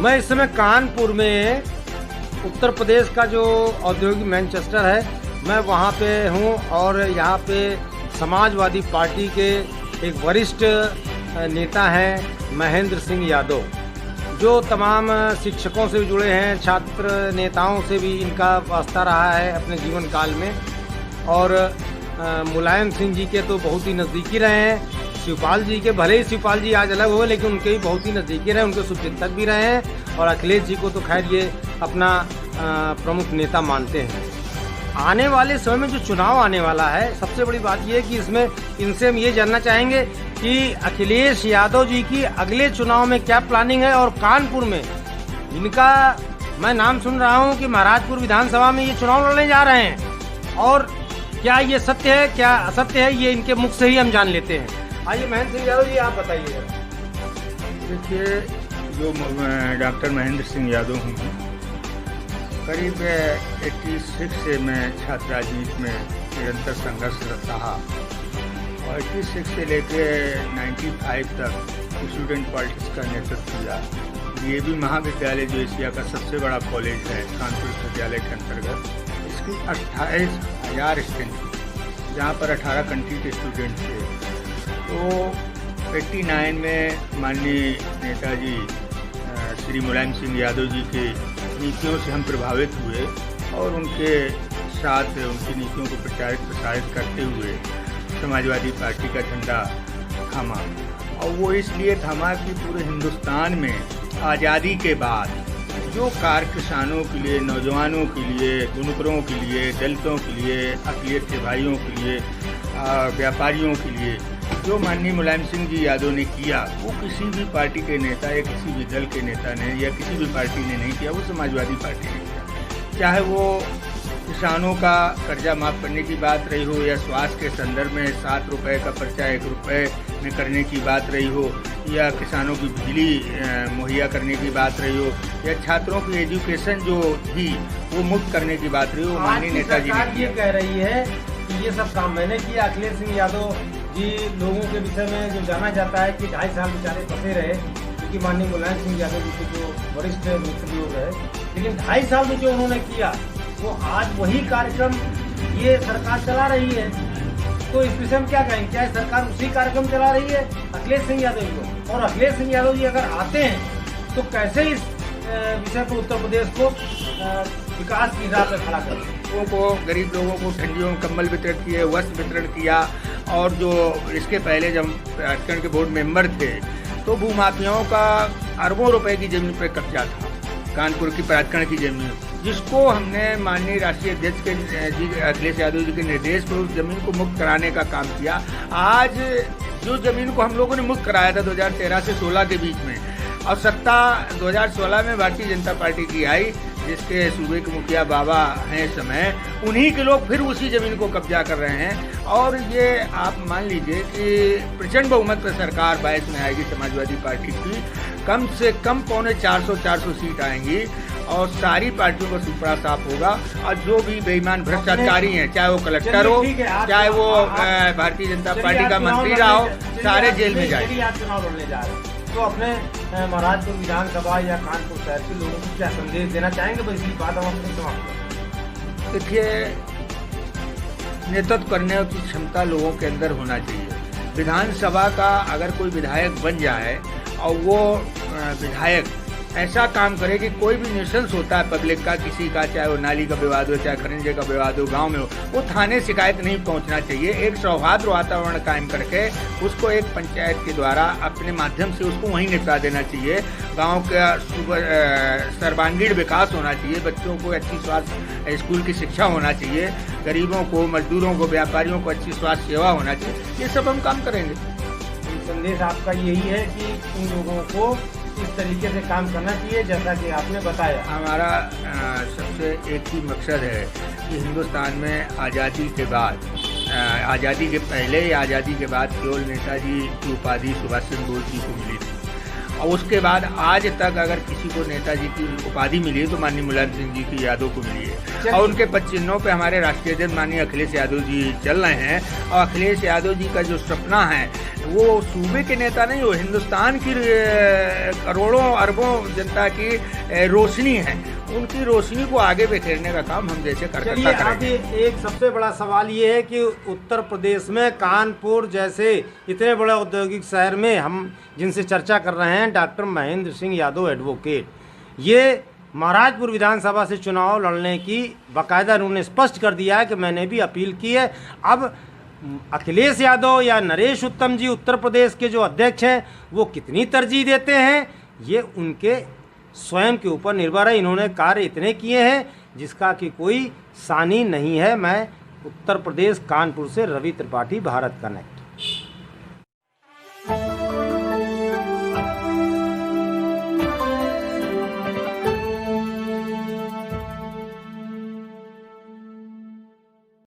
मैं इस समय कानपुर में, उत्तर प्रदेश का जो औद्योगिक मैनचेस्टर है, मैं वहाँ पे हूँ और यहाँ पे समाजवादी पार्टी के एक वरिष्ठ नेता हैं महेंद्र सिंह यादव, जो तमाम शिक्षकों से भी जुड़े हैं, छात्र नेताओं से भी इनका वास्ता रहा है अपने जीवन काल में, और मुलायम सिंह जी के तो बहुत ही नज़दीकी रहे हैं। शिवपाल जी के, भले ही शिवपाल जी आज अलग हुए, लेकिन उनके भी बहुत ही नज़दीकी रहे, उनके शुभचिंतक भी रहे हैं। और अखिलेश जी को तो खैर ये अपना प्रमुख नेता मानते हैं। आने वाले समय में जो चुनाव आने वाला है, सबसे बड़ी बात ये है कि इसमें इनसे हम ये जानना चाहेंगे कि अखिलेश यादव जी की अगले चुनाव में क्या प्लानिंग है। और कानपुर में इनका मैं नाम सुन रहा हूँ कि महाराजपुर विधानसभा में ये चुनाव लड़ने जा रहे हैं, और क्या ये सत्य है क्या असत्य है, ये इनके मुख से ही हम जान लेते हैं। आइए महेंद्र सिंह यादव जी, आप बताइए। देखिए, जो डॉक्टर महेंद्र सिंह यादव हूँ, करीब 86 से मैं छात्र राजनीति में निरंतर संघर्षरत रहा, और 86 से लेके 95 तक स्टूडेंट पॉलिटिक्स का नेतृत्व किया। DAV महाविद्यालय जो एशिया का सबसे बड़ा कॉलेज है कानपुर विश्वविद्यालय के अंतर्गत, इसकी 28,000 स्ट्रेंथ थी, जहाँ पर 18 कंट्री के स्टूडेंट थे। तो 89 में माननीय नेताजी श्री मुलायम सिंह यादव जी के नीतियों से हम प्रभावित हुए, और उनके साथ उनकी नीतियों को प्रचारित प्रसारित करते हुए समाजवादी पार्टी का झंडा थामा। और वो इसलिए थामा कि पूरे हिंदुस्तान में आज़ादी के बाद जो कार्य किसानों के लिए, नौजवानों के लिए, बुनकरों के लिए, दलितों के लिए, अक़लियत के भाइयों के लिए, व्यापारियों के लिए जो माननीय मुलायम सिंह जी यादव ने किया, वो किसी भी पार्टी के नेता या किसी भी दल के नेता ने या किसी भी पार्टी ने नहीं किया, वो समाजवादी पार्टी ने किया। चाहे वो किसानों का कर्जा माफ़ करने की बात रही हो, या स्वास्थ्य के संदर्भ में 7 रुपये का पर्चा 1 रुपये में करने की बात रही हो, या किसानों की बिजली मुहैया करने की बात रही हो, या छात्रों की एजुकेशन जो थी वो मुफ्त करने की बात रही हो, माननीय नेताजी ने ये कह रही है कि ये सब काम मैंने किया। अखिलेश सिंह यादव जी लोगों के विषय में जो जाना जाता है कि 2.5 साल बेचारे फंसे रहे, क्योंकि माननीय मुलायम सिंह यादव जी के जो वरिष्ठ नेतृत्व लोग है, लेकिन 2.5 साल में जो उन्होंने किया वो आज वही कार्यक्रम ये सरकार चला रही है। तो इस विषय में क्या कहेंगे, क्या सरकार उसी कार्यक्रम चला रही है अखिलेश सिंह यादव जी को? और अखिलेश सिंह यादव जी अगर आते हैं तो कैसे इस विषय पर उत्तर प्रदेश को विकास की राह पर खड़ा करें? लोगों को, गरीब लोगों को ठंडियों में कंबल वितरण किए, वस्त्र वितरण किया, और जो इसके पहले जब प्राधिकरण के बोर्ड मेंबर थे तो भूमाफियाओं का अरबों रुपए की जमीन पर कब्जा था, कानपुर की प्राधिकरण की जमीन, जिसको हमने माननीय राष्ट्रीय अध्यक्ष के जी अखिलेश यादव जी के निर्देश पर उस जमीन को मुक्त कराने का काम किया। आज जो जमीन को हम लोगों ने मुक्त कराया था 2013 से 16 के बीच में, और सत्ता 2016 में भारतीय जनता पार्टी की आई, जिसके सूबे के मुखिया बाबा हैं इस समय, उन्हीं के लोग फिर उसी ज़मीन को कब्जा कर रहे हैं। और ये आप मान लीजिए कि प्रचंड बहुमत पर सरकार 22 में आएगी समाजवादी पार्टी की, कम से कम 400 सीट आएंगी, और सारी पार्टियों का सुपड़ा साफ होगा। और जो भी बेईमान भ्रष्ट अधिकारी हैं, चाहे वो कलेक्टर हो, चाहे वो भारतीय जनता पार्टी का मंत्री रहा हो, सारे जेल में जाएंगे। तो अपने महाराजपुर विधानसभा या कानपुर शहर के लोगों को क्या संदेश देना चाहेंगे? बस इसी बात हम अपनी समाप्त। देखिए, नेतृत्व करने की क्षमता लोगों के अंदर होना चाहिए। विधानसभा का अगर कोई विधायक बन जाए और वो विधायक ऐसा काम करे कि कोई भी न्यूसेंस होता है पब्लिक का, किसी का, चाहे वो नाली का विवाद हो, चाहे खरिंजे का विवाद हो, गांव में हो, वो थाने शिकायत नहीं पहुंचना चाहिए। एक सौहार्द वातावरण कायम करके उसको एक पंचायत के द्वारा अपने माध्यम से उसको वहीं निपटा देना चाहिए। गांव का सर्वांगीण विकास होना चाहिए, बच्चों को अच्छी स्वास्थ्य स्कूल की शिक्षा होना चाहिए, गरीबों को, मजदूरों को, व्यापारियों को अच्छी स्वास्थ्य सेवा होना चाहिए। ये सब हम काम करेंगे। संदेश आपका यही है कि उन लोगों को इस तरीके से काम करना चाहिए जैसा कि आपने बताया। हमारा सबसे एक ही मकसद है कि हिंदुस्तान में आज़ादी के बाद, आज़ादी के पहले या आज़ादी के बाद केवल नेताजी की उपाधि सुभाष चंद्र बोस जी को मिली थी, और उसके बाद आज तक अगर किसी को नेताजी की उपाधि मिली है तो माननीय मुलायम सिंह जी की यादव को मिली है। और उनके पद चिन्हों पे हमारे राष्ट्रीय अध्यक्ष माननीय अखिलेश यादव जी चल रहे हैं। और अखिलेश यादव जी का जो सपना है वो सूबे के नेता नहीं, वो हिंदुस्तान की करोड़ों अरबों जनता की रोशनी है। उनकी रोशनी को आगे बिखेरने का काम हम जैसे करकर्ता करेंगे। अभी एक सबसे बड़ा सवाल ये है कि उत्तर प्रदेश में कानपुर जैसे इतने बड़े औद्योगिक शहर में हम जिनसे चर्चा कर रहे हैं, डॉक्टर महेंद्र सिंह यादव एडवोकेट, ये महाराजपुर विधानसभा से चुनाव लड़ने की बाकायदा उन्होंने स्पष्ट कर दिया है कि मैंने भी अपील की है। अब अखिलेश यादव या नरेश उत्तम जी उत्तर प्रदेश के जो अध्यक्ष हैं वो कितनी तरजीह देते हैं ये उनके स्वयं के ऊपर निर्भर है। इन्होंने कार्य इतने किए हैं जिसका कि कोई सानी नहीं है। मैं उत्तर प्रदेश कानपुर से रवि त्रिपाठी, भारत कनेक्ट।